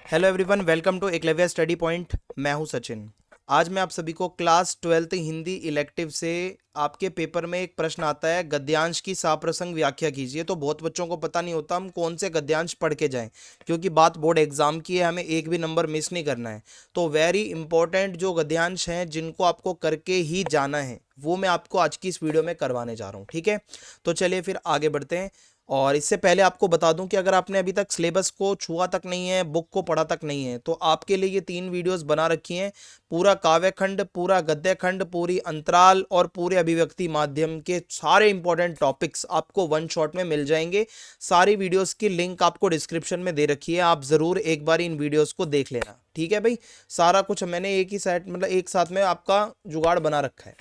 Hello everyone, welcome to Eklavya study point. मैं हूं सचिन। आज मैं आप सभी को क्लास 12th हिंदी इलेक्टिव से आपके पेपर में एक प्रश्न आता है, गद्यांश की साप्रसंग व्याख्या कीजिए। तो बहुत बच्चों को पता नहीं होता हम कौन से गद्यांश पढ़ के जाएं, क्योंकि बात बोर्ड एग्जाम की है, हमें एक भी नंबर मिस नहीं करना है। तो वेरी इंपॉर्टेंट जो गद्यांश हैं जिनको आपको करके ही जाना है, वो मैं आपको आज की इस वीडियो में करवाने जा रहा हूँ। ठीक है, तो चलिए फिर आगे बढ़ते हैं। और इससे पहले आपको बता दूं कि अगर आपने अभी तक सिलेबस को छुआ तक नहीं है, बुक को पढ़ा तक नहीं है, तो आपके लिए ये 3 वीडियोस बना रखी हैं। पूरा काव्य खंड, पूरा गद्य खंड, पूरी अंतराल और पूरे अभिव्यक्ति माध्यम के सारे इंपॉर्टेंट टॉपिक्स आपको वन शॉट में मिल जाएंगे। सारी वीडियोस की लिंक आपको डिस्क्रिप्शन में दे रखी है, आप ज़रूर एक बार इन वीडियोस को देख लेना। ठीक है भाई, सारा कुछ मैंने एक ही साइड मतलब एक साथ में आपका जुगाड़ बना रखा है।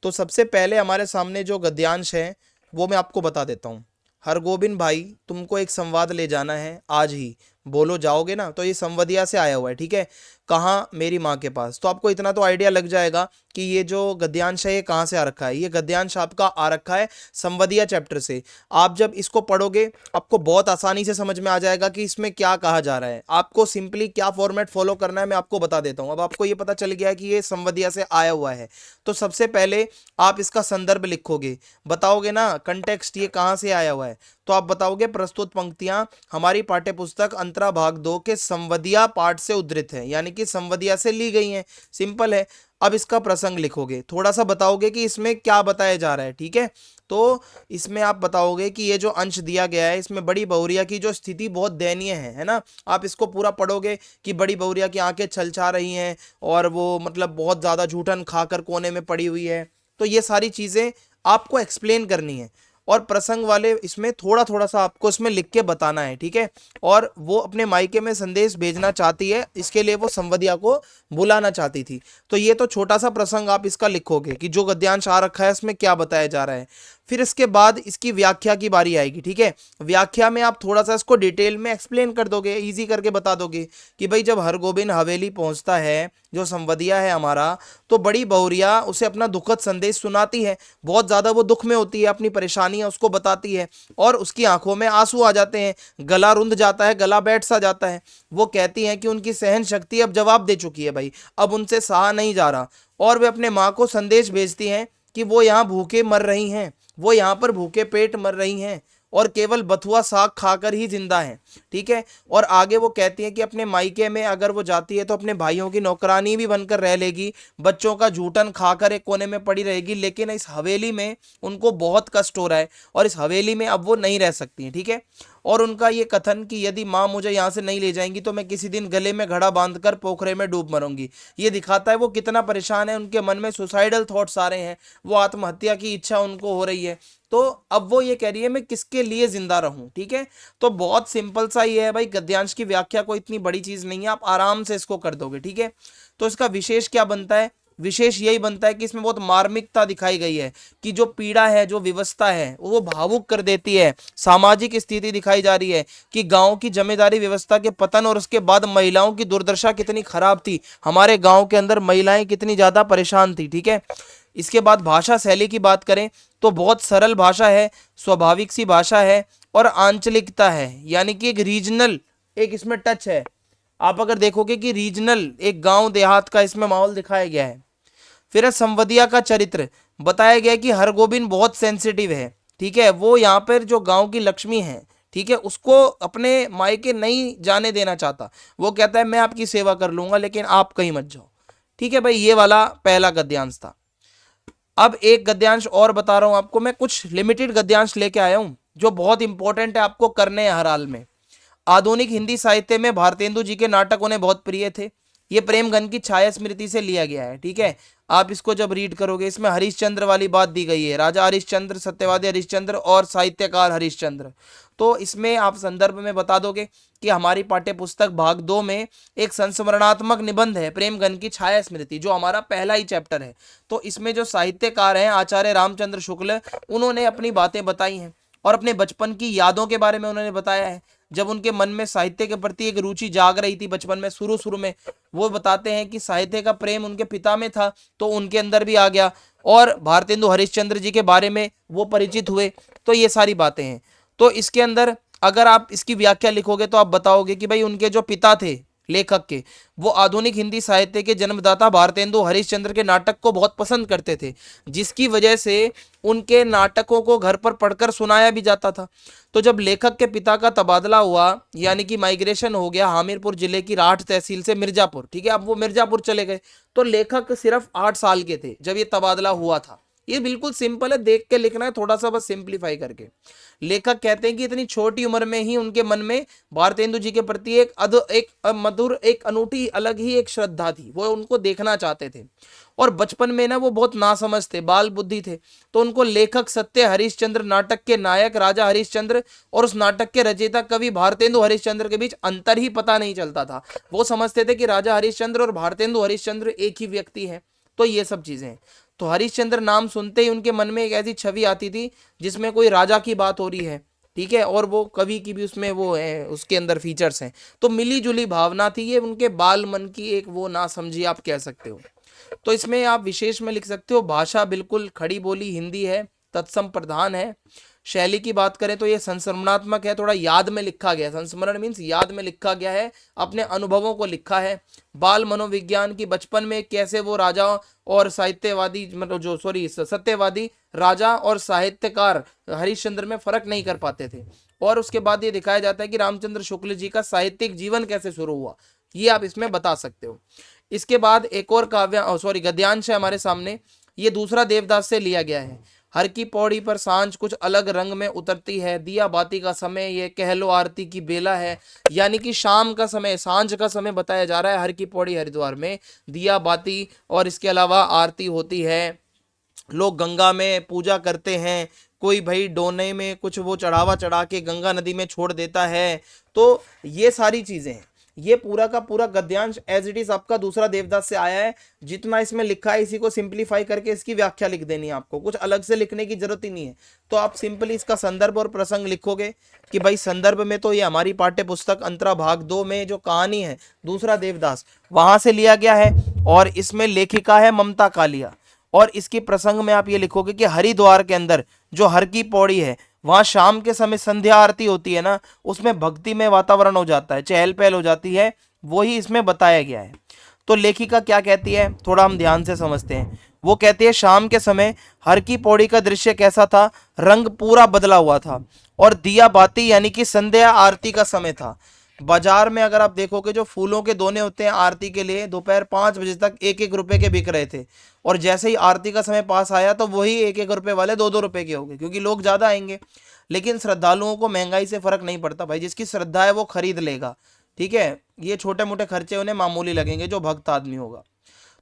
तो सबसे पहले हमारे सामने जो गद्यांश है वो मैं आपको बता देता हूँ। हरगोबिंद भाई, तुमको एक संवाद ले जाना है आज ही, बोलो जाओगे ना? तो ये संवदिया से आया हुआ है। ठीक है, कहाँ? मेरी माँ के पास। तो आपको इतना तो आइडिया लग जाएगा कि ये जो गद्यांश है ये कहाँ से आ रखा है। ये गद्यांश आपका आ रखा है संवदिया चैप्टर से। आप जब इसको पढ़ोगे आपको बहुत आसानी से समझ में आ जाएगा कि इसमें क्या कहा जा रहा है। आपको सिंपली क्या फॉर्मेट फॉलो करना है मैं आपको बता देता हूँ। अब आपको ये पता चल गया है कि ये संवदिया से आया हुआ है, तो सबसे पहले आप इसका संदर्भ लिखोगे, बताओगे ना कंटेक्स्ट ये कहाँ से आया हुआ है। तो आप बताओगे प्रस्तुत पंक्तियां हमारी पाठ्यपुस्तक अंतरा भाग 2 के संवदिया पाठ से उद्धृत है, यानी कि संवदिया से ली गई हैं। सिंपल है। अब इसका प्रसंग लिखोगे, थोड़ा सा बताओगे कि इसमें क्या बताया जा रहा है। ठीक है, तो इसमें आप बताओगे कि ये जो अंश दिया गया है इसमें बड़ी बहुरिया की जो स्थिति बहुत दयनीय है ना। आप इसको पूरा पढ़ोगे कि बड़ी बहुरिया की आंखें छलछा रही हैं और वो मतलब बहुत ज़्यादा जूठन खाकर कोने में पड़ी हुई है। तो ये सारी चीज़ें आपको एक्सप्लेन करनी है और प्रसंग वाले इसमें थोड़ा थोड़ा सा आपको इसमें लिख के बताना है। ठीक है, और वो अपने मायके में संदेश भेजना चाहती है, इसके लिए वो संवदिया को बुलाना चाहती थी। तो ये तो छोटा सा प्रसंग आप इसका लिखोगे कि जो गद्यांश आ रखा है इसमें क्या बताया जा रहा है। फिर इसके बाद इसकी व्याख्या की बारी आएगी। ठीक है, व्याख्या में आप थोड़ा सा इसको डिटेल में एक्सप्लेन कर दोगे, इजी करके बता दोगे कि भाई जब हरगोबिंद हवेली पहुंचता है, जो संवदिया है हमारा, तो बड़ी बहुरिया उसे अपना दुखद संदेश सुनाती है। बहुत ज़्यादा वो दुख में होती है, अपनी परेशानियां उसको बताती है और उसकी आंखों में आंसू आ जाते हैं, गला रुंध जाता है, गला बैठ सा जाता है। वो कहती हैं कि उनकी सहन शक्ति अब जवाब दे चुकी है भाई, अब उनसे सहा नहीं जा रहा। और वे अपने माँ को संदेश भेजती हैं कि वो यहाँ भूखे मर रही हैं, वो यहाँ पर भूखे पेट मर रही हैं और केवल बथुआ साग खाकर ही जिंदा है। ठीक है, और आगे वो कहती है कि अपने मायके में अगर वो जाती है तो अपने भाइयों की नौकरानी भी बनकर रह लेगी, बच्चों का जूठन खाकर एक कोने में पड़ी रहेगी, लेकिन इस हवेली में उनको बहुत कष्ट हो रहा है और इस हवेली में अब वो नहीं रह सकती हैं। ठीक है, और उनका ये कथन कि यदि माँ मुझे यहाँ से नहीं ले जाएंगी तो मैं किसी दिन गले में घड़ा बांधकर पोखरे में डूब मरूंगी। ये दिखाता है वो कितना परेशान है, उनके मन में सुसाइडल थॉट्स आ रहे हैं, वो आत्महत्या की इच्छा उनको हो रही है। तो अब वो ये कह रही है मैं किसके लिए जिंदा रहूं। ठीक है, तो बहुत सिंपल सा ही है भाई, गद्यांश की व्याख्या को इतनी बड़ी चीज नहीं है, आप आराम से इसको कर दोगे। ठीक है, तो इसका विशेष क्या बनता है? विशेष यही बनता है कि इसमें बहुत मार्मिकता दिखाई गई है कि जो पीड़ा है, जो विवशता है वो भावुक कर देती है। सामाजिक स्थिति दिखाई जा रही है कि गांव की जमींदारी व्यवस्था के पतन और उसके बाद महिलाओं की दुर्दशा कितनी खराब थी, हमारे गांव के अंदर महिलाएं कितनी ज्यादा परेशान थी। ठीक है, इसके बाद भाषा शैली की बात करें तो बहुत सरल भाषा है, स्वाभाविक सी भाषा है और आंचलिकता है, यानी कि एक रीजनल एक इसमें टच है। आप अगर देखोगे कि रीजनल एक गांव देहात का इसमें माहौल दिखाया गया है। फिर है संवदिया का चरित्र, बताया गया कि हरगोबिंद बहुत सेंसिटिव है। ठीक है, वो यहाँ पर जो गांव की लक्ष्मी है, ठीक है, उसको अपने मायके नहीं जाने देना चाहता। वो कहता है मैं आपकी सेवा कर लूंगा लेकिन आप कहीं मत जाओ। ठीक है भाई, ये वाला पहला गद्यांश था। अब एक गद्यांश और बता रहा हूं आपको, मैं कुछ लिमिटेड गद्यांश लेके आया हूं जो बहुत इंपॉर्टेंट है, आपको करने हैं हर हाल में। आधुनिक हिंदी साहित्य में भारतेंदु जी के नाटक उन्हें बहुत प्रिय थे। ये प्रेमगन की छाया स्मृति से लिया गया है। ठीक है, आप इसको जब रीड करोगे इसमें हरिश्चंद्र वाली बात दी गई है, राजा हरिश्चंद्र, सत्यवादी हरिश्चंद्र और साहित्यकार हरिश्चंद्र। तो इसमें आप संदर्भ में बता दोगे कि हमारी पाठ्य पुस्तक भाग 2 में एक संस्मरणात्मक निबंध है प्रेमगन की छाया स्मृति, जो हमारा पहला ही चैप्टर है। तो इसमें जो साहित्यकार हैं आचार्य रामचंद्र शुक्ल, उन्होंने अपनी बातें बताई हैं और अपने बचपन की यादों के बारे में उन्होंने बताया है। जब उनके मन में साहित्य के प्रति एक रुचि जाग रही थी बचपन में, शुरू शुरू में, वो बताते हैं कि साहित्य का प्रेम उनके पिता में था तो उनके अंदर भी आ गया और भारतेंदु हरिश्चंद्र जी के बारे में वो परिचित हुए। तो ये सारी बातें हैं। तो इसके अंदर अगर आप इसकी व्याख्या लिखोगे तो आप बताओगे कि भाई उनके जो पिता थे लेखक के, वो आधुनिक हिंदी साहित्य के जन्मदाता भारतेंदु हरिश्चंद्र के नाटक को बहुत पसंद करते थे, जिसकी वजह से उनके नाटकों को घर पर पढ़कर सुनाया भी जाता था। तो जब लेखक के पिता का तबादला हुआ, यानी कि माइग्रेशन हो गया हामिरपुर जिले की राठ तहसील से मिर्जापुर, ठीक है, अब वो मिर्जापुर चले गए, तो लेखक सिर्फ 8 साल के थे जब ये तबादला हुआ था। ये बिल्कुल सिंपल है, देख के लिखना है थोड़ा सा, बस सिंप्लीफाई करके। लेखक कहते हैं कि इतनी छोटी उम्र में ही उनके मन में भारतेंदु जी के प्रति एक मधुर, एक अनूठी, अलग ही एक श्रद्धा थी, वो उनको देखना चाहते थे। और बचपन में ना वो बहुत नासमझ थे, बाल बुद्धि थे, तो उनको लेखक सत्य हरिश्चंद्र नाटक के नायक राजा हरिश्चंद्र और उस नाटक के रचयिता कवि भारतेंदु हरिश्चंद्र के बीच अंतर ही पता नहीं चलता था। वो समझते थे कि राजा हरिश्चंद्र और भारतेंदु हरिश्चंद्र एक ही व्यक्ति है। तो ये सब चीजें हैं। तो हरिश्चंद्र नाम सुनते ही उनके मन में एक ऐसी छवि आती थी जिसमें कोई राजा की बात हो रही है, ठीक है, और वो कवि की भी उसमें वो है, उसके अंदर फीचर्स हैं। तो मिली जुली भावना थी, ये उनके बाल मन की एक वो ना समझी आप कह सकते हो। तो इसमें आप विशेष में लिख सकते हो, भाषा बिल्कुल खड़ी बोली हिंदी है, तत्सम प्रधान है। शैली की बात करें तो ये संस्मरणात्मक है, थोड़ा याद में लिखा गया है, संस्मरण मीन्स याद में लिखा गया है, अपने अनुभवों को लिखा है। बाल मनोविज्ञान की बचपन में कैसे वो राजा और साहित्यवादी, मतलब जो सॉरी सत्यवादी राजा और साहित्यकार हरिश्चंद्र में फर्क नहीं कर पाते थे। और उसके बाद ये दिखाया जाता है कि रामचंद्र शुक्ल जी का साहित्यिक जीवन कैसे शुरू हुआ, ये आप इसमें बता सकते हो। इसके बाद एक और गद्यांश है हमारे सामने, ये दूसरा देवदास से लिया गया है। हर की पौड़ी पर सांझ कुछ अलग रंग में उतरती है, दिया बाती का समय ये कह लो आरती की बेला है। यानी कि शाम का समय, सांझ का समय बताया जा रहा है हर की पौड़ी हरिद्वार में, दिया बाती और इसके अलावा आरती होती है, लोग गंगा में पूजा करते हैं, कोई भाई डोने में कुछ वो चढ़ावा चढ़ा के गंगा नदी में छोड़ देता है। तो ये सारी चीजें हैं। ये पूरा का पूरा गद्यांश एज इट इज आपका दूसरा देवदास से आया है। जितना इसमें लिखा है इसी को सिंप्लीफाई करके इसकी व्याख्या लिख देनी है आपको, कुछ अलग से लिखने की जरूरत ही नहीं है। तो आप सिंपली इसका संदर्भ और प्रसंग लिखोगे कि भाई संदर्भ में तो ये हमारी पाठ्य पुस्तक अंतरा भाग 2 में जो कहानी है दूसरा देवदास, वहां से लिया गया है, और इसमें लेखिका है ममता कालिया। और इसकी प्रसंग में आप ये लिखोगे कि हरिद्वार के अंदर जो हर की पौड़ी है, वहां शाम के समय संध्या आरती होती है ना, उसमें भक्ति में वातावरण हो जाता है, चहल पहल हो जाती है, वही इसमें बताया गया है। तो लेखिका क्या कहती है, थोड़ा हम ध्यान से समझते हैं। वो कहती है शाम के समय हर की पौड़ी का दृश्य कैसा था, रंग पूरा बदला हुआ था, और दिया बाती यानी कि संध्या आरती का समय था। बाजार में अगर आप देखोगे जो फूलों के दोने होते हैं आरती के लिए, दोपहर 5 बजे तक 1-1 रुपए के बिक रहे थे, और जैसे ही आरती का समय पास आया तो वही 1-1 रुपए वाले 2-2 रुपए के हो गए, क्योंकि लोग ज्यादा आएंगे। लेकिन श्रद्धालुओं को महंगाई से फर्क नहीं पड़ता भाई, जिसकी श्रद्धा है वो खरीद लेगा, ठीक है। ये छोटे मोटे खर्चे उन्हें मामूली लगेंगे जो भक्त आदमी होगा।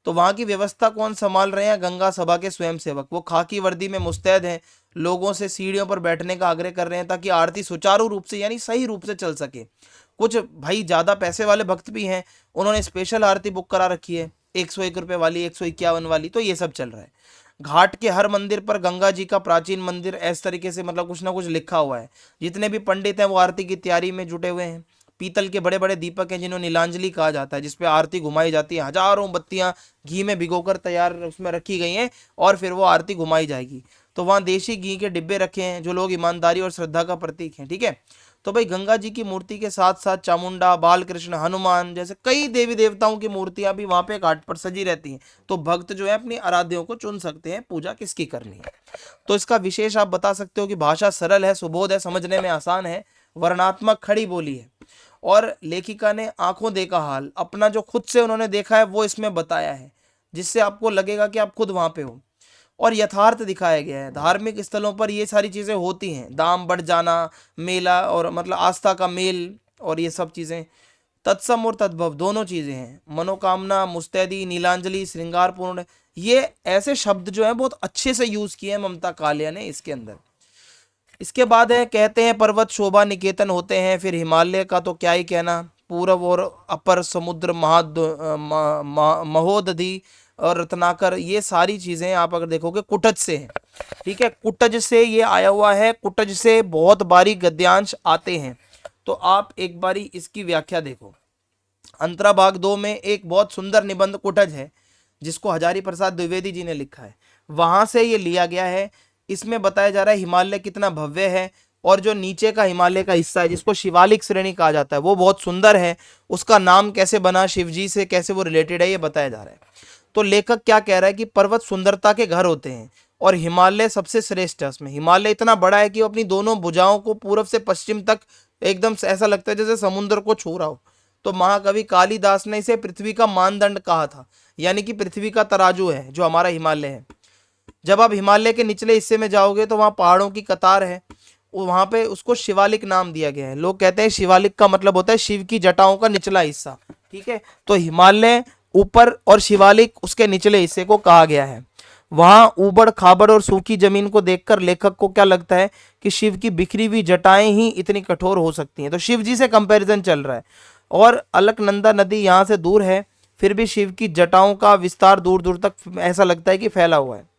तो वहां की व्यवस्था कौन संभाल रहे हैं, गंगा सभा के स्वयंसेवक, वो खाकी वर्दी में मुस्तैद हैं, लोगों से सीढ़ियों पर बैठने का आग्रह कर रहे हैं ताकि आरती सुचारू रूप से यानी सही रूप से चल सके। कुछ भाई ज्यादा पैसे वाले भक्त भी हैं, उन्होंने स्पेशल आरती बुक करा रखी है, 101 रुपए वाली, 151 वाली, तो ये सब चल रहा है। घाट के हर मंदिर पर गंगा जी का प्राचीन मंदिर इस तरीके से मतलब कुछ ना कुछ लिखा हुआ है। जितने भी पंडित हैं वो आरती की तैयारी में जुटे हुए हैं। पीतल के बड़े बड़े दीपक हैं जिन्हें नीलांजलि कहा जाता है, जिसपे आरती घुमाई जाती है, हजारों बत्तियां घी में भिगोकर तैयार उसमें रखी गई हैं, और फिर वो आरती घुमाई जाएगी। तो वहाँ देशी घी के डिब्बे रखे हैं जो लोग ईमानदारी और श्रद्धा का प्रतीक हैं, ठीक है। तो भाई गंगा जी की मूर्ति के साथ साथ चामुंडा, बालकृष्ण, हनुमान जैसे कई देवी देवताओं की मूर्तियां भी वहां पे घाट पर सजी रहती हैं। तो भक्त जो है अपनी आराध्यों को चुन सकते हैं पूजा किसकी करनी है। तो इसका विशेष आप बता सकते हो कि भाषा सरल है, सुबोध है, समझने में आसान है, वर्णात्मक खड़ी बोली है, और लेखिका ने आंखों देखा हाल, अपना जो खुद से उन्होंने देखा है वो इसमें बताया है, जिससे आपको लगेगा कि आप खुद वहां पे हो, और यथार्थ दिखाया गया है। धार्मिक स्थलों पर ये सारी चीज़ें होती हैं, दाम बढ़ जाना, मेला और मतलब आस्था का मेल, और ये सब चीज़ें। तत्सम और तद्भव दोनों चीज़ें हैं। मनोकामना, मुस्तैदी, नीलांजलि, श्रृंगारपूर्ण, ये ऐसे शब्द जो हैं बहुत अच्छे से यूज़ किए हैं ममता कालिया ने इसके अंदर। इसके बाद है, कहते हैं पर्वत शोभा निकेतन होते हैं, फिर हिमालय का तो क्या ही कहना, पूर्व और अपर समुद्र महोदधि और रत्नाकर, ये सारी चीजें आप अगर देखोगे कुटज से हैं, ठीक है, कुटज से ये आया हुआ है, कुटज से बहुत बारी गद्यांश आते हैं। तो आप एक बारी इसकी व्याख्या देखो। अंतरा भाग 2 में एक बहुत सुंदर निबंध कुटज है जिसको हजारी प्रसाद द्विवेदी जी ने लिखा है, वहां से ये लिया गया है। इसमें बताया जा रहा है हिमालय कितना भव्य है, और जो नीचे का हिमालय का हिस्सा है जिसको शिवालिक श्रेणी कहा जाता है वो बहुत सुंदर है। उसका नाम कैसे बना, शिवजी से कैसे वो रिलेटेड है, ये बताया जा रहा है। तो लेखक क्या कह रहा है कि पर्वत सुंदरता के घर होते हैं और हिमालय सबसे श्रेष्ठ है। उसमें हिमालय इतना बड़ा है कि वो अपनी दोनों भुजाओं को पूर्व से पश्चिम तक एकदम से ऐसा लगता है जैसे समुद्र को छू रहा हो। तो महाकवि कालिदास ने इसे पृथ्वी का मानदंड कहा था, यानी कि पृथ्वी का तराजू है जो हमारा हिमालय है। जब आप हिमालय के निचले हिस्से में जाओगे तो वहाँ पहाड़ों की कतार है, वहाँ पे उसको शिवालिक नाम दिया गया है। लोग कहते हैं शिवालिक का मतलब होता है शिव की जटाओं का निचला हिस्सा, ठीक है। तो हिमालय ऊपर और शिवालिक उसके निचले हिस्से को कहा गया है। वहाँ ऊबड़ खाबड़ और सूखी जमीन को देखकर लेखक को क्या लगता है कि शिव की बिखरी हुई जटाएं ही इतनी कठोर हो सकती हैं। तो शिव जी से कंपैरिजन चल रहा है और अलकनंदा नदी यहाँ से दूर है, फिर भी शिव की जटाओं का विस्तार दूर दूर तक ऐसा लगता है कि फैला हुआ है।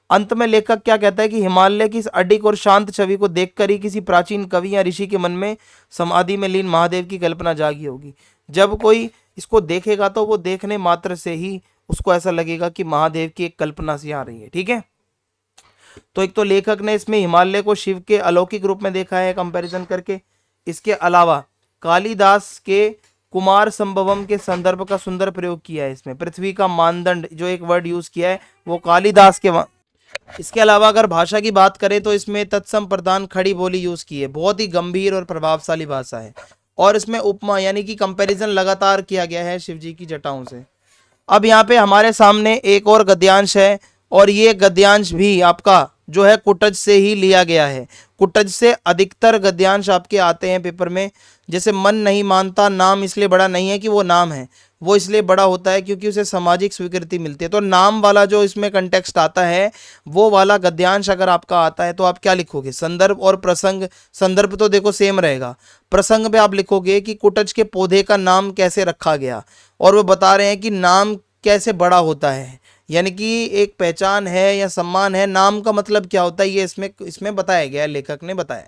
अंत में लेखक क्या कहता है कि हिमालय की इस अडिग और शांत छवि को देखकर ही किसी प्राचीन कवि या ऋषि के मन में समाधि में लीन महादेव की कल्पना जागी होगी। जब कोई इसको देखेगा तो वो देखने मात्र से ही उसको ऐसा लगेगा कि महादेव की एक कल्पना सी आ रही है, ठीक है। तो एक तो लेखक ने इसमें हिमालय को शिव के अलौकिक रूप में देखा है कंपैरिजन करके। इसके अलावा कालिदास के कुमार संभवम के संदर्भ का सुंदर प्रयोग किया है इसमें। पृथ्वी का मानदंड जो एक वर्ड यूज किया है वो कालिदास के। इसके अलावा अगर भाषा की बात करें तो इसमें तत्सम प्रधान खड़ी बोली यूज की है, बहुत ही गंभीर और प्रभावशाली भाषा है। और इसमें उपमा यानी कि कंपैरिजन लगातार किया गया है शिव जी की जटाओं से। अब यहाँ पे हमारे सामने एक और गद्यांश है और ये गद्यांश भी आपका जो है कुटज से ही लिया गया है। कुटज से अधिकतर गद्यांश आपके आते हैं पेपर में। जैसे मन नहीं मानता नाम इसलिए बड़ा नहीं है कि वो नाम है, वो इसलिए बड़ा होता है क्योंकि उसे सामाजिक स्वीकृति मिलती है। तो नाम वाला जो इसमें कंटेक्स्ट आता है वो वाला गद्यांश अगर आपका आता है तो आप क्या लिखोगे, संदर्भ और प्रसंग। संदर्भ तो देखो सेम रहेगा, प्रसंग पे आप लिखोगे कि कुटज के पौधे का नाम कैसे रखा गया, और वो बता रहे हैं कि नाम कैसे बड़ा होता है, यानी कि एक पहचान है या सम्मान है। नाम का मतलब क्या होता है ये इसमें बताया गया है, लेखक ने बताया।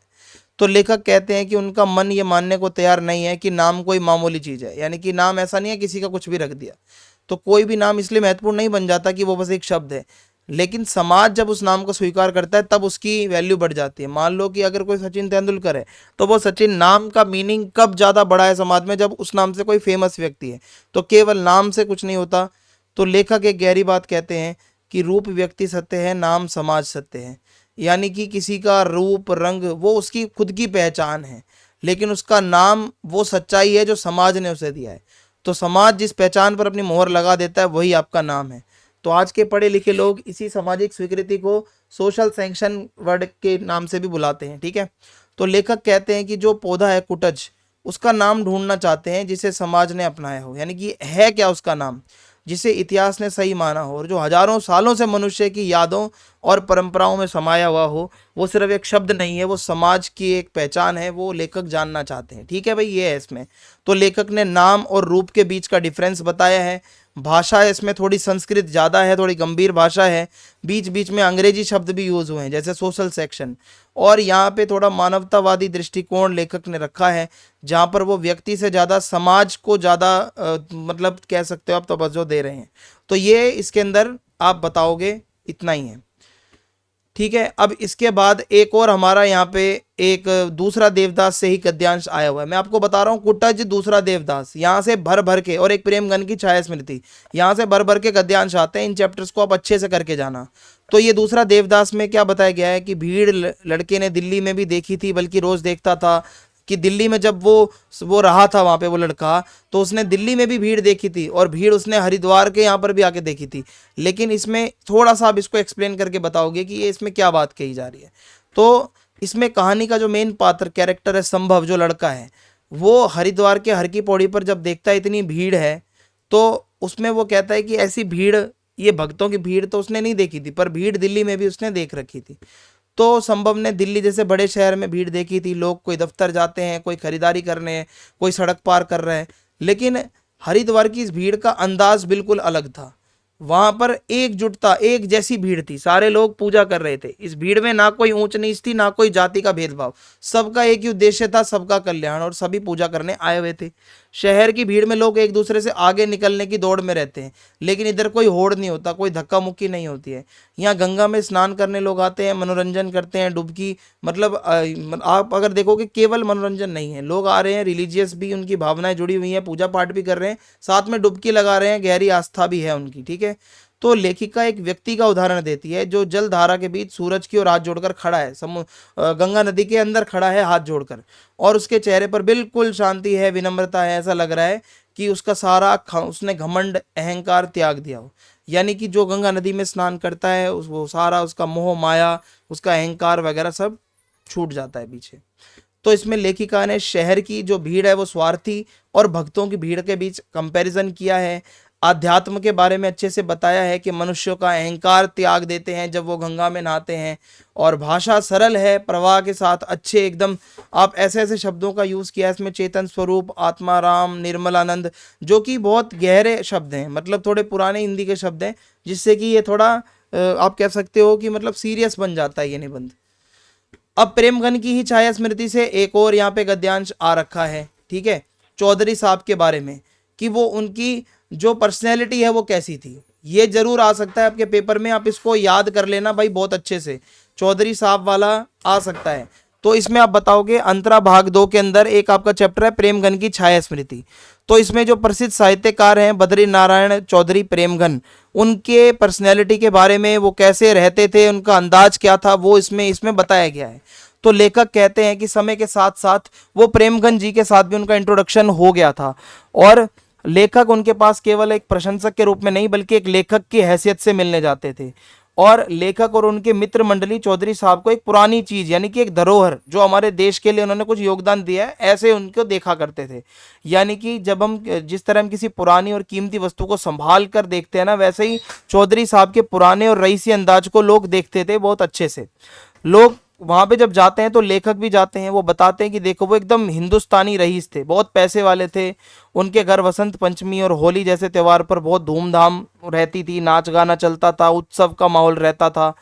तो लेखक कहते हैं कि उनका मन ये मानने को तैयार नहीं है कि नाम कोई मामूली चीज़ है, यानी कि नाम ऐसा नहीं है किसी का कुछ भी रख दिया। तो कोई भी नाम इसलिए महत्वपूर्ण नहीं बन जाता कि वो बस एक शब्द है, लेकिन समाज जब उस नाम को स्वीकार करता है तब उसकी वैल्यू बढ़ जाती है। मान लो कि अगर कोई सचिन तेंदुलकर है तो वो सचिन नाम का मीनिंग कब ज़्यादा बड़ा है समाज में, जब उस नाम से कोई फेमस व्यक्ति है। तो केवल नाम से कुछ नहीं होता। तो लेखक एक गहरी बात कहते हैं कि रूप व्यक्ति सत्य है, नाम समाज सत्य है। यानी कि किसी का रूप रंग वो उसकी खुद की पहचान है, लेकिन उसका नाम वो सच्चाई है जो समाज ने उसे दिया है। तो समाज जिस पहचान पर अपनी मोहर लगा देता है वही आपका नाम है। तो आज के पढ़े लिखे लोग इसी सामाजिक स्वीकृति को सोशल सैंक्शन वर्ड के नाम से भी बुलाते हैं, ठीक है। तो लेखक कहते हैं कि जो पौधा है कुटज, उसका नाम ढूंढना चाहते हैं जिसे समाज ने अपनाया हो, यानी कि है क्या उसका नाम जिसे इतिहास ने सही माना हो और जो हजारों सालों से मनुष्य की यादों और परंपराओं में समाया हुआ हो। वो सिर्फ एक शब्द नहीं है, वो समाज की एक पहचान है, वो लेखक जानना चाहते हैं, ठीक है भाई, ये है इसमें। तो लेखक ने नाम और रूप के बीच का डिफरेंस बताया है। भाषा है इसमें थोड़ी संस्कृत ज़्यादा है, थोड़ी गंभीर भाषा है, बीच बीच में अंग्रेजी शब्द भी यूज़ हुए हैं जैसे सोशल सेक्शन। और यहाँ पे थोड़ा मानवतावादी दृष्टिकोण लेखक ने रखा है, जहाँ पर वो व्यक्ति से ज़्यादा समाज को ज़्यादा मतलब कह सकते हो आप तवज्जो दे रहे हैं। तो ये इसके अंदर आप बताओगे, इतना ही है, ठीक है। अब इसके बाद एक और हमारा यहाँ पे एक दूसरा देवदास से ही गद्यांश आया हुआ है। मैं आपको बता रहा हूँ कुटज दूसरा देवदास, यहाँ से भर भर के, और एक प्रेमगन की छाया स्मृति, यहाँ से भर भर के गद्यांश आते हैं। इन चैप्टर्स को आप अच्छे से करके जाना। तो ये दूसरा देवदास में क्या बताया गया है कि भीड़ लड़के ने दिल्ली में भी देखी थी, बल्कि रोज देखता था कि दिल्ली में जब वो रहा था वहाँ पे वो लड़का, तो उसने दिल्ली में भी भीड़ देखी थी और भीड़ उसने हरिद्वार के यहाँ पर भी आके देखी थी। लेकिन इसमें थोड़ा सा आप इसको एक्सप्लेन करके बताओगे कि ये इसमें क्या बात कही जा रही है। तो इसमें कहानी का जो मेन पात्र कैरेक्टर है संभव, जो लड़का है, वो हरिद्वार के हर की पौड़ी पर जब देखता है इतनी भीड़ है, तो उसमें वो कहता है कि ऐसी भीड़, ये भक्तों की भीड़ तो उसने नहीं देखी थी, पर भीड़ दिल्ली में भी उसने देख रखी थी। तो संभव ने दिल्ली जैसे बड़े शहर में भीड़ देखी थी, लोग कोई दफ्तर जाते हैं, कोई खरीदारी करने हैं, कोई सड़क पार कर रहे हैं, लेकिन हरिद्वार की इस भीड़ का अंदाज बिल्कुल अलग था। वहां पर एकजुटता, एक जैसी भीड़ थी, सारे लोग पूजा कर रहे थे। इस भीड़ में ना कोई ऊंच नीच थी, ना कोई जाति का भेदभाव, सबका एक ही उद्देश्य था, सबका कल्याण, और सभी पूजा करने आए हुए थे। शहर की भीड़ में लोग एक दूसरे से आगे निकलने की दौड़ में रहते हैं, लेकिन इधर कोई होड़ नहीं होता, कोई धक्का मुक्की नहीं होती है। यहाँ गंगा में स्नान करने लोग आते हैं, मनोरंजन करते हैं, डुबकी, मतलब आप अगर देखोगे केवल मनोरंजन नहीं है, लोग आ रहे हैं, रिलीजियस भी उनकी भावनाएं जुड़ी हुई हैं, पूजा पाठ भी कर रहे हैं, साथ में डुबकी लगा रहे हैं, गहरी आस्था भी है उनकी, ठीक है। तो लेखिका एक व्यक्ति का उदाहरण देती है जो जल धारा के बीच सूरज की ओर हाथ जोड़कर खड़ा है, गंगा नदी के अंदर खड़ा है हाथ जोड़कर, और उसके चेहरे पर बिल्कुल शांति है, विनम्रता है, ऐसा लग रहा है कि उसका सारा उसने घमंड अहंकार त्याग दिया हो। यानी कि जो गंगा नदी में स्नान करता है वो सारा उसका मोह माया, उसका अहंकार वगैरह सब छूट जाता है पीछे। तो इसमें लेखिका ने शहर की जो भीड़ है वो स्वार्थी और भक्तों की भीड़ के बीच कंपैरिजन किया है। आध्यात्म के बारे में अच्छे से बताया है कि मनुष्यों का अहंकार त्याग देते हैं जब वो गंगा में नहाते हैं, और भाषा सरल है, प्रवाह के साथ अच्छे एकदम, आप ऐसे ऐसे शब्दों का यूज़ किया है इसमें, चेतन स्वरूप, आत्माराम, निर्मलानंद, जो कि बहुत गहरे शब्द हैं, मतलब थोड़े पुराने हिंदी के शब्द हैं, जिससे कि ये थोड़ा आप कह सकते हो कि मतलब सीरियस बन जाता है ये निबंध। अब प्रेमगन की ही छाया स्मृति से एक और यहाँ पे गद्यांश आ रखा है, ठीक है, चौधरी साहब के बारे में, कि वो उनकी जो पर्सनैलिटी है वो कैसी थी। ये जरूर आ सकता है आपके पेपर में, आप इसको याद कर लेना भाई बहुत अच्छे से, चौधरी साहब वाला आ सकता है। तो इसमें आप बताओगे अंतरा भाग 2 के अंदर एक आपका चैप्टर है प्रेमगन की छाया स्मृति। तो इसमें जो प्रसिद्ध साहित्यकार हैं बद्री नारायण चौधरी प्रेमगन, उनके पर्सनैलिटी के बारे में, वो कैसे रहते थे, उनका अंदाज क्या था, वो इसमें बताया गया है। तो लेखक कहते हैं कि समय के साथ साथ वो प्रेमगन जी के साथ भी उनका इंट्रोडक्शन हो गया था, और लेखक उनके पास केवल एक प्रशंसक के रूप में नहीं बल्कि एक लेखक की हैसियत से मिलने जाते थे। और लेखक और उनके मित्र मंडली चौधरी साहब को एक पुरानी चीज यानी कि एक धरोहर, जो हमारे देश के लिए उन्होंने कुछ योगदान दिया है, ऐसे उनको देखा करते थे। यानी कि जब हम जिस तरह हम किसी पुरानी और कीमती वस्तु को संभाल कर देखते हैं ना, वैसे ही चौधरी साहब के पुराने और रईसी अंदाज को लोग देखते थे बहुत अच्छे से। लोग वहां पे जब जाते हैं तो लेखक भी जाते हैं, वो बताते हैं कि देखो वो एकदम हिंदुस्तानी रईस थे, बहुत पैसे वाले थे, उनके घर वसंत पंचमी और होली जैसे त्यौहार पर बहुत धूमधाम रहती थी, नाच गाना चलता था, उत्सव का माहौल रहता था।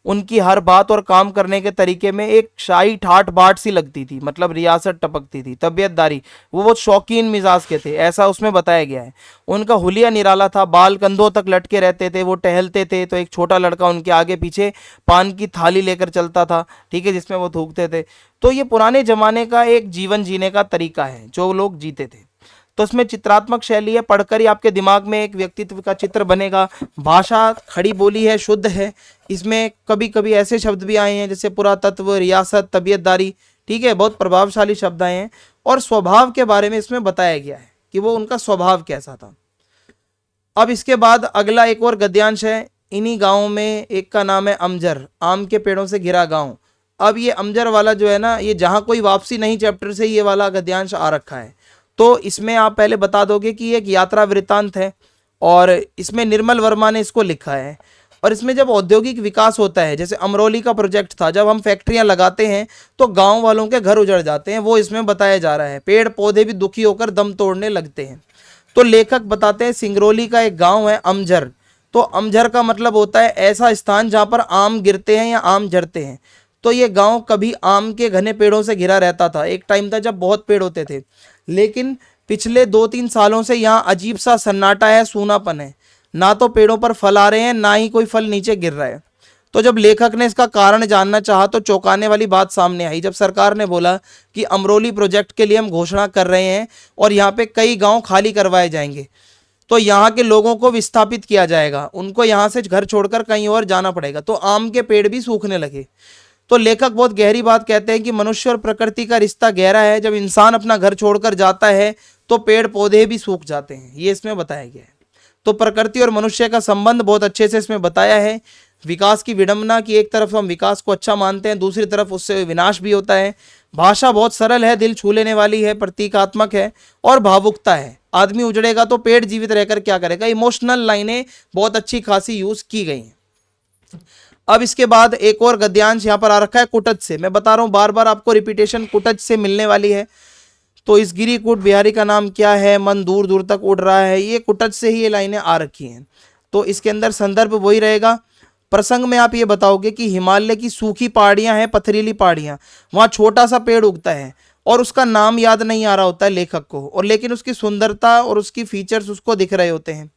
उनकी हर बात और काम करने के तरीके में एक शाही ठाट बाट सी लगती थी, मतलब रियासत टपकती थी, तबीयतदारी, वो बहुत शौकीन मिजाज के थे, ऐसा उसमें बताया गया है। उनका हुलिया निराला था, बाल कंधों तक लटके रहते थे, वो टहलते थे तो एक छोटा लड़का उनके आगे पीछे पान की थाली लेकर चलता था, ठीक है, जिसमें वो थूकते थे। तो ये पुराने जमाने का एक जीवन जीने का तरीका है जो लोग जीते थे। तो इसमें चित्रात्मक शैली है, पढ़कर ही आपके दिमाग में एक व्यक्तित्व का चित्र बनेगा। भाषा खड़ी बोली है, शुद्ध है, इसमें कभी कभी ऐसे शब्द भी आए हैं जैसे पुरातत्व, रियासत, तबीयतदारी, ठीक है, बहुत प्रभावशाली शब्द आए हैं। और स्वभाव के बारे में इसमें बताया गया है कि वो उनका स्वभाव कैसा था। अब इसके बाद अगला एक और गद्यांश है, इन्हीं गाँव में एक का नाम है अमजर, आम के पेड़ों से घिरा गाँव। अब ये अमजर वाला जो है ना, ये जहाँ कोई वापसी नहीं चैप्टर से ये वाला गद्यांश आ रखा है। तो इसमें आप पहले बता दोगे कि ये एक यात्रा वृत्तांत है, और इसमें निर्मल वर्मा ने इसको लिखा है। और इसमें जब औद्योगिक विकास होता है, जैसे अमरोली का प्रोजेक्ट था, जब हम फैक्ट्रियां लगाते हैं तो गांव वालों के घर उजड़ जाते हैं, वो इसमें बताया जा रहा है, पेड़ पौधे भी दुखी होकर दम तोड़ने लगते हैं। तो लेखक बताते हैं सिंगरौली का एक गाँव है अमझर। तो अमझर का मतलब होता है ऐसा स्थान जहाँ पर आम गिरते हैं या आम झड़ते हैं। तो ये गांव कभी आम के घने पेड़ों से घिरा रहता था, एक टाइम था जब बहुत पेड़ होते थे, लेकिन पिछले 2-3 सालों से यहाँ अजीब सा सन्नाटा है, सूनापन है, ना तो पेड़ों पर फल आ रहे हैं ना ही कोई फल नीचे गिर रहा है। तो जब लेखक ने इसका कारण जानना चाहा तो चौंकाने वाली बात सामने आई, जब सरकार ने बोला कि अमरोली प्रोजेक्ट के लिए हम घोषणा कर रहे हैं और यहाँ पे कई गाँव खाली करवाए जाएंगे, तो यहाँ के लोगों को विस्थापित किया जाएगा, उनको यहाँ से घर छोड़कर कहीं और जाना पड़ेगा, तो आम के पेड़ भी सूखने लगे। तो लेखक बहुत गहरी बात कहते हैं कि मनुष्य और प्रकृति का रिश्ता गहरा है, जब इंसान अपना घर छोड़कर जाता है तो पेड़ पौधे भी सूख जाते हैं, ये इसमें बताया गया है। तो प्रकृति और मनुष्य का संबंध बहुत अच्छे से इसमें बताया है। विकास की विडंबना की एक तरफ हम विकास को अच्छा मानते हैं, दूसरी तरफ उससे विनाश भी होता है। भाषा बहुत सरल है, दिल छू लेने वाली है, प्रतीकात्मक है और भावुकता है। आदमी उजड़ेगा तो पेड़ जीवित रहकर क्या करेगा, इमोशनल लाइनें बहुत अच्छी खासी यूज की गई हैं। अब इसके बाद एक और गद्यांश यहाँ पर आ रखा है कुटज से। मैं बता रहा हूँ बार बार आपको रिपीटेशन कुटज से मिलने वाली है। तो इस गिरी कूट बिहारी का नाम क्या है, मन दूर दूर तक उड़ रहा है, ये कुटज से ही ये लाइनें आ रखी हैं। तो इसके अंदर संदर्भ वही रहेगा। प्रसंग में आप ये बताओगे कि हिमालय की सूखी पहाड़ियां हैं, पथरीली पहाड़ियां, वहाँ छोटा सा पेड़ उगता है और उसका नाम याद नहीं आ रहा होता है लेखक को, और लेकिन उसकी सुंदरता और उसकी फीचर्स उसको दिख रहे होते हैं।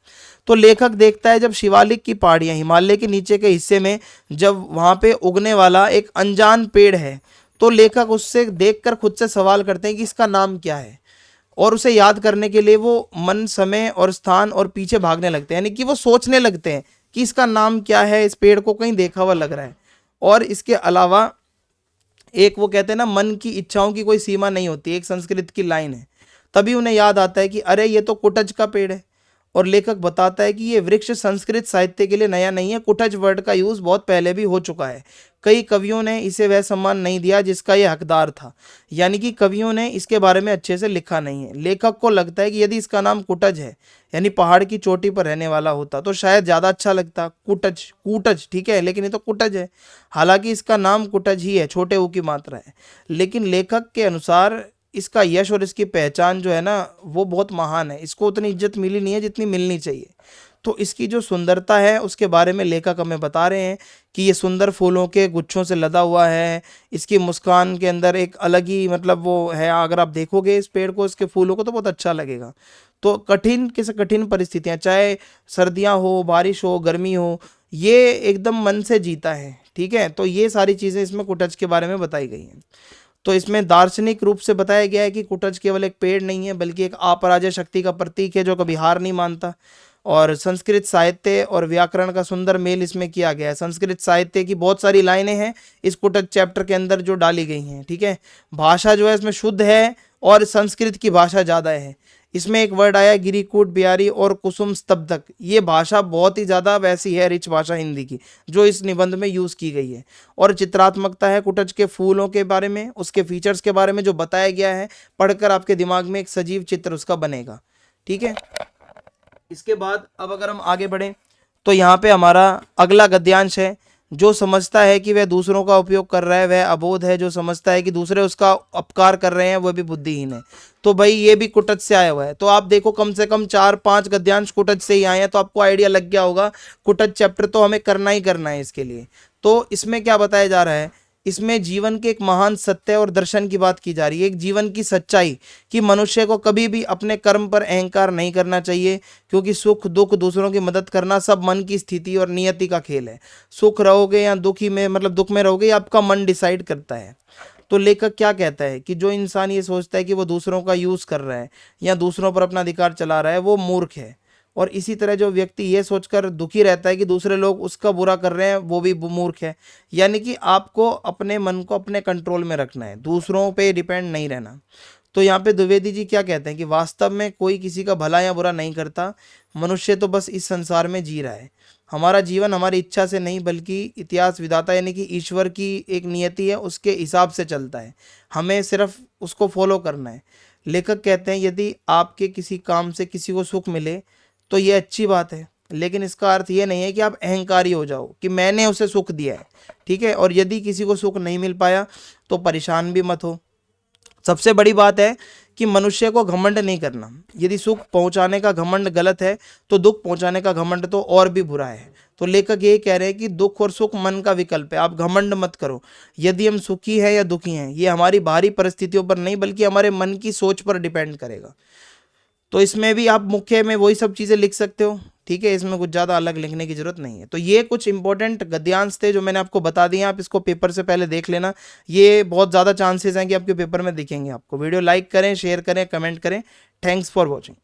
तो लेखक देखता है जब शिवालिक की पहाड़ियाँ हिमालय के नीचे के हिस्से में जब वहाँ पे उगने वाला एक अनजान पेड़ है, तो लेखक उससे देखकर खुद से सवाल करते हैं कि इसका नाम क्या है, और उसे याद करने के लिए वो मन, समय और स्थान और पीछे भागने लगते हैं, यानी कि वो सोचने लगते हैं कि इसका नाम क्या है, इस पेड़ को कहीं देखा हुआ लग रहा है। और इसके अलावा एक वो कहते हैं ना, मन की इच्छाओं की कोई सीमा नहीं होती, एक संस्कृत की लाइन है। तभी उन्हें याद आता है कि अरे ये तो कुटज का पेड़ है। और लेखक बताता है कि ये वृक्ष संस्कृत साहित्य के लिए नया नहीं है, कुटज वर्ड का यूज बहुत पहले भी हो चुका है। कई कवियों ने इसे वह सम्मान नहीं दिया जिसका ये हकदार था, यानी कि कवियों ने इसके बारे में अच्छे से लिखा नहीं है। लेखक को लगता है कि यदि इसका नाम कुटज है, यानी पहाड़ की चोटी पर रहने वाला होता, तो शायद ज़्यादा अच्छा लगता। कुटज, कूटज ठीक है, लेकिन ये तो कुटज है। हालांकि इसका नाम कुटज ही है, छोटे ऊ की मात्रा है, लेकिन लेखक के अनुसार इसका यश और इसकी पहचान जो है ना वो बहुत महान है। इसको उतनी इज्जत मिली नहीं है जितनी मिलनी चाहिए। तो इसकी जो सुंदरता है उसके बारे में लेखक हमें बता रहे हैं कि ये सुंदर फूलों के गुच्छों से लदा हुआ है। इसकी मुस्कान के अंदर एक अलग ही मतलब वो है, अगर आप देखोगे इस पेड़ को, इसके फूलों को, तो बहुत अच्छा लगेगा। तो कठिन किस कठिन परिस्थितियाँ, चाहे सर्दियाँ हो, बारिश हो, गर्मी हो, ये एकदम मन से जीता है। ठीक है, तो ये सारी चीज़ें इसमें कुटज के बारे में बताई गई हैं। तो इसमें दार्शनिक रूप से बताया गया है कि कुटज केवल एक पेड़ नहीं है बल्कि एक अपराजय शक्ति का प्रतीक है जो कभी हार नहीं मानता। और संस्कृत साहित्य और व्याकरण का सुंदर मेल इसमें किया गया है। संस्कृत साहित्य की बहुत सारी लाइनें हैं इस कुटज चैप्टर के अंदर जो डाली गई हैं। ठीक है, भाषा जो है इसमें शुद्ध है और संस्कृत की भाषा ज़्यादा है। इसमें एक वर्ड आया गिरिकूट बिहारी और कुसुम स्तब्धक, ये भाषा बहुत ही ज़्यादा वैसी है, रिच भाषा हिंदी की, जो इस निबंध में यूज़ की गई है। और चित्रात्मकता है कुटज के फूलों के बारे में, उसके फीचर्स के बारे में जो बताया गया है, पढ़कर आपके दिमाग में एक सजीव चित्र उसका बनेगा। ठीक है, इसके बाद अब अगर हम आगे बढ़ें तो यहाँ पे हमारा अगला गद्यांश है। जो समझता है कि वह दूसरों का उपयोग कर रहा है वह अबोध है, जो समझता है कि दूसरे उसका अपकार कर रहे हैं वह भी बुद्धिहीन है। तो भाई ये भी कुटज से आया हुआ है। तो आप देखो कम से कम 4-5 गद्यांश कुटज से ही आए हैं, तो आपको आइडिया लग गया होगा कुटज चैप्टर तो हमें करना ही करना है इसके लिए। तो इसमें क्या बताया जा रहा है, इसमें जीवन के एक महान सत्य और दर्शन की बात की जा रही है, एक जीवन की सच्चाई कि मनुष्य को कभी भी अपने कर्म पर अहंकार नहीं करना चाहिए, क्योंकि सुख दुख, दूसरों की मदद करना सब मन की स्थिति और नियति का खेल है। सुख रहोगे या दुखी में मतलब दुख में रहोगे, आपका मन डिसाइड करता है। तो लेखक क्या कहता है कि जो इंसान ये सोचता है कि वो दूसरों का यूज कर रहा है या दूसरों पर अपना अधिकार चला रहा है वो मूर्ख है। और इसी तरह जो व्यक्ति ये सोचकर दुखी रहता है कि दूसरे लोग उसका बुरा कर रहे हैं वो भी मूर्ख है। यानी कि आपको अपने मन को अपने कंट्रोल में रखना है, दूसरों पे डिपेंड नहीं रहना। तो यहाँ पे द्विवेदी जी क्या कहते हैं कि वास्तव में कोई किसी का भला या बुरा नहीं करता, मनुष्य तो बस इस संसार में जी रहा है। हमारा जीवन हमारी इच्छा से नहीं बल्कि इतिहास विधाता यानी कि ईश्वर की एक नियति है उसके हिसाब से चलता है, हमें सिर्फ उसको फॉलो करना है। लेखक कहते हैं यदि आपके किसी काम से किसी को सुख मिले तो ये अच्छी बात है, लेकिन इसका अर्थ ये नहीं है कि आप अहंकारी हो जाओ कि मैंने उसे सुख दिया है। ठीक है, और यदि किसी को सुख नहीं मिल पाया तो परेशान भी मत हो। सबसे बड़ी बात है कि मनुष्य को घमंड नहीं करना। यदि सुख पहुंचाने का घमंड गलत है तो दुख पहुंचाने का घमंड तो और भी बुरा है। तो लेखक ये कह रहे हैं कि दुख और सुख मन का विकल्प है, आप घमंड मत करो। यदि हम सुखी हैं या दुखी हैं ये हमारी बाहरी परिस्थितियों पर नहीं बल्कि हमारे मन की सोच पर डिपेंड करेगा। तो इसमें भी आप मुख्य में वही सब चीज़ें लिख सकते हो। ठीक है, इसमें कुछ ज़्यादा अलग लिखने की जरूरत नहीं है। तो ये कुछ इंपॉर्टेंट गद्यांश थे जो मैंने आपको बता दिए, आप इसको पेपर से पहले देख लेना। ये बहुत ज़्यादा चांसेस हैं कि आपके पेपर में दिखेंगे। आपको वीडियो लाइक करें, शेयर करें, कमेंट करें। Thanks for watching.